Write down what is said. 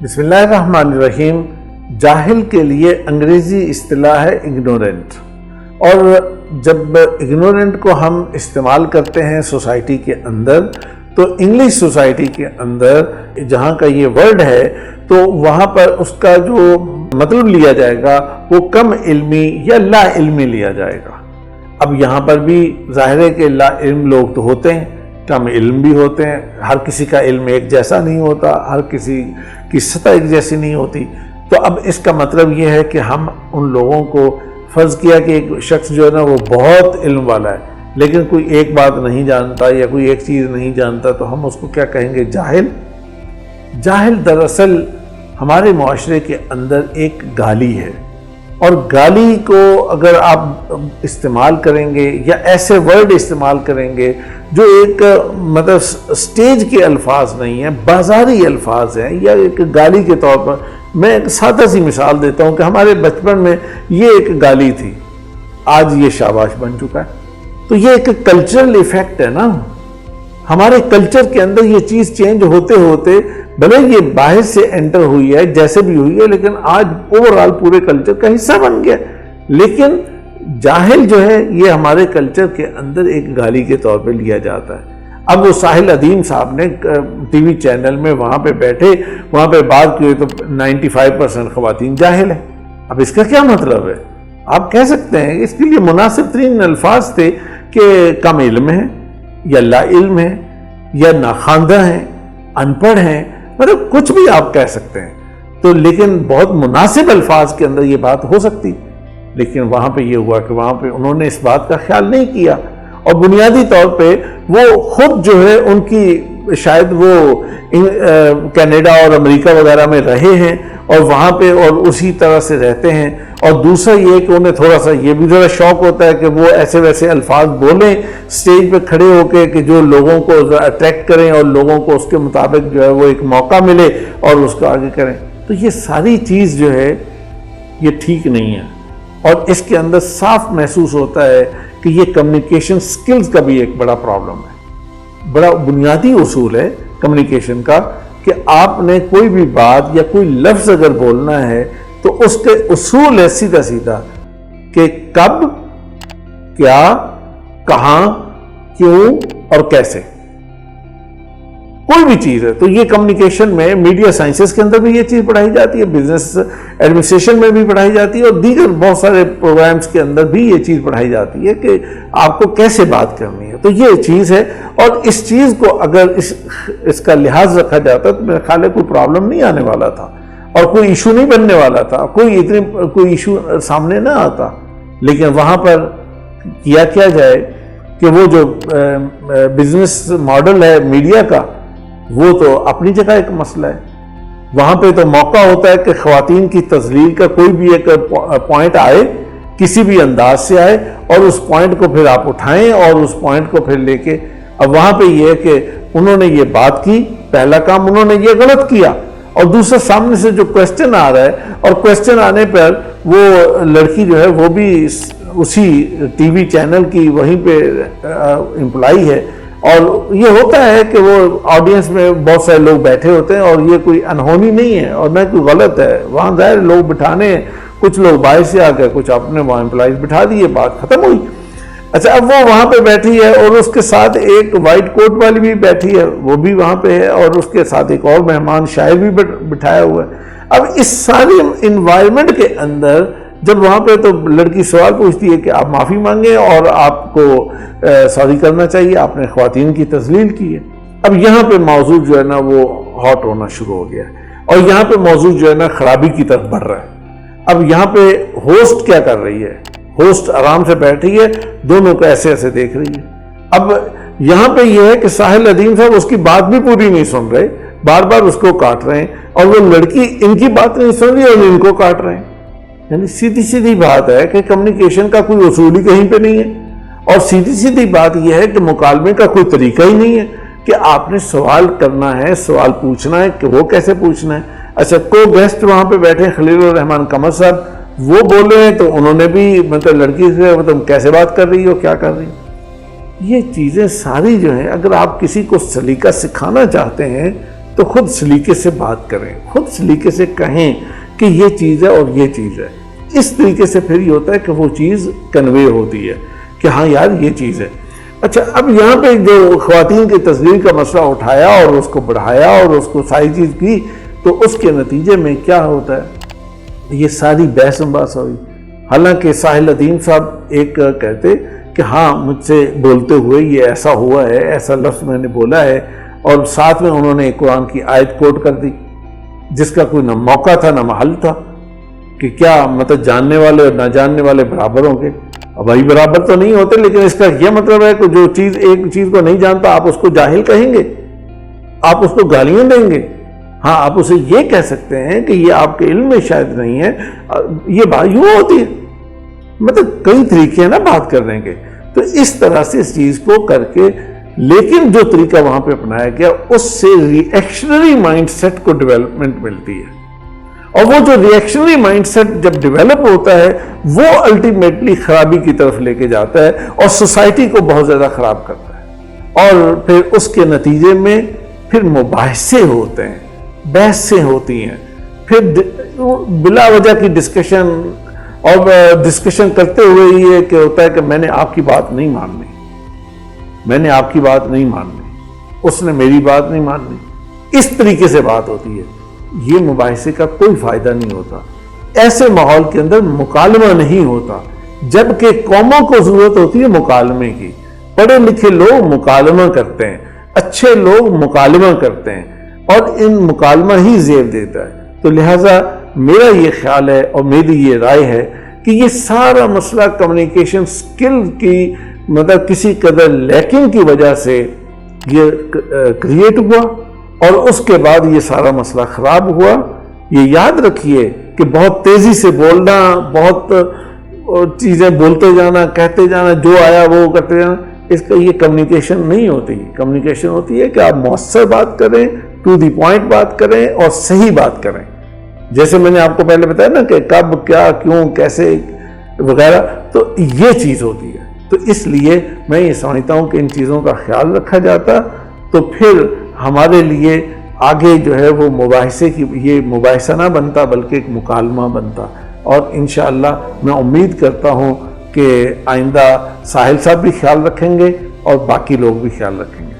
بسم اللہ الرحمن الرحیم۔ جاہل کے لیے انگریزی اصطلاح ہے اگنورنٹ، اور جب اگنورنٹ کو ہم استعمال کرتے ہیں سوسائٹی کے اندر تو انگلش سوسائٹی کے اندر جہاں کا یہ ورڈ ہے تو وہاں پر اس کا جو مطلب لیا جائے گا وہ کم علمی یا لا علمی لیا جائے گا۔ اب یہاں پر بھی ظاہر ہے کہ لا علم لوگ تو ہوتے ہیں، کم علم بھی ہوتے ہیں، ہر کسی کا علم ایک جیسا نہیں ہوتا، ہر کسی کی سطح ایک جیسی نہیں ہوتی۔ تو اب اس کا مطلب یہ ہے کہ ہم ان لوگوں کو فرض کیا کہ ایک شخص جو ہے نا وہ بہت علم والا ہے لیکن کوئی ایک بات نہیں جانتا یا کوئی ایک چیز نہیں جانتا تو ہم اس کو کیا کہیں گے؟ جاہل۔ جاہل دراصل ہمارے معاشرے کے اندر ایک گالی ہے، اور گالی کو اگر آپ استعمال کریں گے یا ایسے ورڈ استعمال کریں گے جو ایک مطلب سٹیج کے الفاظ نہیں ہیں، بازاری الفاظ ہیں، یا ایک گالی کے طور پر میں ایک سادہ سی مثال دیتا ہوں کہ ہمارے بچپن میں یہ ایک گالی تھی، آج یہ شاباش بن چکا ہے۔ تو یہ ایک کلچرل ایفیکٹ ہے نا، ہمارے کلچر کے اندر یہ چیز چینج ہوتے ہوتے بھلے یہ باہر سے انٹر ہوئی ہے جیسے بھی ہوئی ہے لیکن آج اوورآل پورے کلچر کا حصہ بن گیا۔ لیکن جاہل جو ہے یہ ہمارے کلچر کے اندر ایک گالی کے طور پہ لیا جاتا ہے۔ اب وہ ساحل ادیم صاحب نے ٹی وی چینل میں وہاں پہ بیٹھے وہاں پہ بات کی تو 95% خواتین جاہل ہیں۔ اب اس کا کیا مطلب ہے؟ آپ کہہ سکتے ہیں اس کے لیے مناسب ترین الفاظ تھے کہ کم علم ہے یا لا علم ہے یا ناخواندہ ہیں، ان پڑھ ہیں، مطلب کچھ بھی آپ کہہ سکتے ہیں تو، لیکن بہت مناسب الفاظ کے اندر یہ بات ہو سکتی۔ لیکن وہاں پہ یہ ہوا کہ وہاں پہ انہوں نے اس بات کا خیال نہیں کیا، اور بنیادی طور پہ وہ خود جو ہے ان کی شاید وہ کینیڈا اور امریکہ وغیرہ میں رہے ہیں اور وہاں پہ اور اسی طرح سے رہتے ہیں، اور دوسرا یہ کہ انہیں تھوڑا سا یہ بھی ذرا شوق ہوتا ہے کہ وہ ایسے ویسے الفاظ بولیں سٹیج پہ کھڑے ہو کے کہ جو لوگوں کو اٹریکٹ کریں اور لوگوں کو اس کے مطابق جو ہے وہ ایک موقع ملے اور اس کو آگے کریں۔ تو یہ ساری چیز جو ہے یہ ٹھیک نہیں ہے، اور اس کے اندر صاف محسوس ہوتا ہے کہ یہ کمیونیکیشن سکلز کا بھی ایک بڑا پرابلم ہے، بڑا بنیادی اصول ہے کمیونیکیشن کا کہ آپ نے کوئی بھی بات یا کوئی لفظ اگر بولنا ہے تو اس کے اصول ہے سیدھا سیدھا کہ کب، کیا، کہاں، کیوں اور کیسے، کوئی بھی چیز ہے۔ تو یہ کمیونیکیشن میں میڈیا سائنسز کے اندر بھی یہ چیز پڑھائی جاتی ہے، بزنس ایڈمنسٹریشن میں بھی پڑھائی جاتی ہے، اور دیگر بہت سارے پروگرامز کے اندر بھی یہ چیز پڑھائی جاتی ہے کہ آپ کو کیسے بات کرنی ہے۔ تو یہ چیز ہے، اور اس چیز کو اگر اس کا لحاظ رکھا جاتا تو میرے خیال ہے کوئی پرابلم نہیں آنے والا تھا اور کوئی ایشو نہیں بننے والا تھا، کوئی ایشو سامنے نہ آتا۔ لیکن وہاں پر کیا جائے کہ وہ جو بزنس ماڈل ہے میڈیا کا وہ تو اپنی جگہ ایک مسئلہ ہے، وہاں پہ تو موقع ہوتا ہے کہ خواتین کی تذلیل کا کوئی بھی ایک پوائنٹ آئے، کسی بھی انداز سے آئے، اور اس پوائنٹ کو پھر آپ اٹھائیں اور اس پوائنٹ کو پھر لے کے، اب وہاں پہ یہ ہے کہ انہوں نے یہ بات کی، پہلا کام انہوں نے یہ غلط کیا، اور دوسرا سامنے سے جو کوسچن آ رہا ہے اور کوسچن آنے پر وہ لڑکی جو ہے وہ بھی اسی ٹی وی چینل کی وہیں پہ امپلائی ہے، اور یہ ہوتا ہے کہ وہ آڈینس میں بہت سارے لوگ بیٹھے ہوتے ہیں اور یہ کوئی انہونی نہیں ہے اور نہ کوئی غلط ہے، وہاں ظاہر لوگ بٹھانے ہیں، کچھ لوگ باہر سے آ کر کچھ اپنے وہاں امپلائیز بٹھا دیے، بات ختم ہوئی۔ اچھا، اب وہ وہاں پہ بیٹھی ہے اور اس کے ساتھ ایک وائٹ کوٹ والی بھی بیٹھی ہے، وہ بھی وہاں پہ ہے، اور اس کے ساتھ ایک اور مہمان شاعر بھی بٹھایا ہوا ہے۔ اب اس سارے انوائرمنٹ کے اندر جب وہاں پہ تو لڑکی سوال پوچھتی ہے کہ آپ معافی مانگیں اور آپ کو سوری کرنا چاہیے، آپ نے خواتین کی تذلیل کی ہے۔ اب یہاں پہ موضوع جو ہے نا وہ ہاٹ ہونا شروع ہو گیا ہے، اور یہاں پہ موضوع جو ہے نا خرابی کی طرف بڑھ رہا ہے۔ اب یہاں پہ ہوسٹ کیا کر رہی ہے؟ ہوسٹ آرام سے بیٹھی ہے، دونوں کو ایسے ایسے دیکھ رہی ہے۔ اب یہاں پہ یہ ہے کہ ساحل ادیم صاحب اس کی بات بھی پوری نہیں سن رہے، بار بار اس کو کاٹ رہے ہیں، اور وہ لڑکی ان کی بات نہیں سن رہی اور ان کو کاٹ رہے ہیں۔ یعنی سیدھی سیدھی بات ہے کہ کمیونیکیشن کا کوئی اصول ہی کہیں پہ نہیں ہے، اور سیدھی سیدھی بات یہ ہے کہ مکالمے کا کوئی طریقہ ہی نہیں ہے کہ آپ نے سوال کرنا ہے، سوال پوچھنا ہے کہ وہ کیسے پوچھنا ہے۔ اچھا، کو گیسٹ وہاں پہ بیٹھے خلیل الرحمان قمر صاحب، وہ بولے ہیں تو انہوں نے بھی مطلب لڑکی سے مطلب کیسے بات کر رہی ہو، کیا کر رہی ہو، یہ چیزیں ساری جو ہیں اگر آپ کسی کو سلیقہ سکھانا چاہتے ہیں تو خود سلیقے سے بات کریں، خود سلیقے سے کہیں کہ یہ چیز ہے اور یہ چیز ہے. اس طریقے سے پھر یہ ہوتا ہے کہ وہ چیز کنوے ہوتی ہے کہ ہاں یار یہ چیز ہے. اچھا، اب یہاں پہ جو خواتین کی تصویر کا مسئلہ اٹھایا اور اس کو بڑھایا اور اس کو ساری چیز کی، تو اس کے نتیجے میں کیا ہوتا ہے، یہ ساری بحث مباحث ہوئی. حالانکہ ساحل ندیم صاحب ایک کہتے کہ ہاں مجھ سے بولتے ہوئے یہ ایسا ہوا ہے، ایسا لفظ میں نے بولا ہے، اور ساتھ میں انہوں نے ایک قرآن کی آیت کوٹ کر دی جس کا کوئی نہ موقع تھا نہ محل تھا کہ کیا مطلب جاننے والے اور نہ جاننے والے برابر ہوں گے. اب بھائی برابر تو نہیں ہوتے، لیکن اس کا یہ مطلب ہے کہ جو چیز ایک چیز کو نہیں جانتا آپ اس کو جاہل کہیں گے، آپ اس کو گالیاں دیں گے. ہاں آپ اسے یہ کہہ سکتے ہیں کہ یہ آپ کے علم میں شاید نہیں ہے. یہ بات یوں ہوتی ہے، مطلب کئی طریقے ہیں نا بات کرنے کے. تو اس طرح سے اس چیز کو کر کے، لیکن جو طریقہ وہاں پہ اپنایا گیا اس سے ری ایکشنری مائنڈ سیٹ کو ڈیولپمنٹ ملتی ہے. اور وہ جو ری ایکشنری مائنڈ سیٹ جب ڈیولپ ہوتا ہے وہ الٹیمیٹلی خرابی کی طرف لے کے جاتا ہے اور سوسائٹی کو بہت زیادہ خراب کرتا ہے. اور پھر اس کے نتیجے میں پھر مباحثے ہوتے ہیں، بحثیں ہوتی ہیں، پھر بلا وجہ کی ڈسکشن، اور ڈسکشن کرتے ہوئے یہ کہ ہوتا ہے کہ میں نے آپ کی بات نہیں ماننی، میں نے آپ کی بات نہیں ماننی، اس نے میری بات نہیں ماننی. اس طریقے سے بات ہوتی ہے. یہ مباحثے کا کوئی فائدہ نہیں ہوتا. ایسے ماحول کے اندر مکالمہ نہیں ہوتا، جبکہ قوموں کو ضرورت ہوتی ہے مکالمے کی. پڑھے لکھے لوگ مکالمہ کرتے ہیں، اچھے لوگ مکالمہ کرتے ہیں، اور ان مکالمہ ہی زیب دیتا ہے. تو لہٰذا میرا یہ خیال ہے اور میری یہ رائے ہے کہ یہ سارا مسئلہ کمیونیکیشن سکل کی مطلب کسی قدر لیکنگ کی وجہ سے یہ کریٹ ہوا، اور اس کے بعد یہ سارا مسئلہ خراب ہوا. یہ یاد رکھیے کہ بہت تیزی سے بولنا، بہت چیزیں بولتے جانا، کہتے جانا، جو آیا وہ کرتے جانا، اس کا یہ کمیونیکیشن نہیں ہوتی. کمیونیکیشن ہوتی ہے کہ آپ مؤثر بات کریں، ٹو دی پوائنٹ بات کریں اور صحیح بات کریں. جیسے میں نے آپ کو پہلے بتایا نا کہ کب، کیا، کیوں، کیسے وغیرہ، تو یہ چیز ہوتی ہے. تو اس لیے میں یہ سمجھتا ہوں کہ ان چیزوں کا خیال رکھا جاتا تو پھر ہمارے لیے آگے جو ہے وہ مباحثے کی، یہ مباحثہ نہ بنتا بلکہ ایک مکالمہ بنتا. اور انشاءاللہ میں امید کرتا ہوں کہ آئندہ ساحل صاحب بھی خیال رکھیں گے اور باقی لوگ بھی خیال رکھیں گے.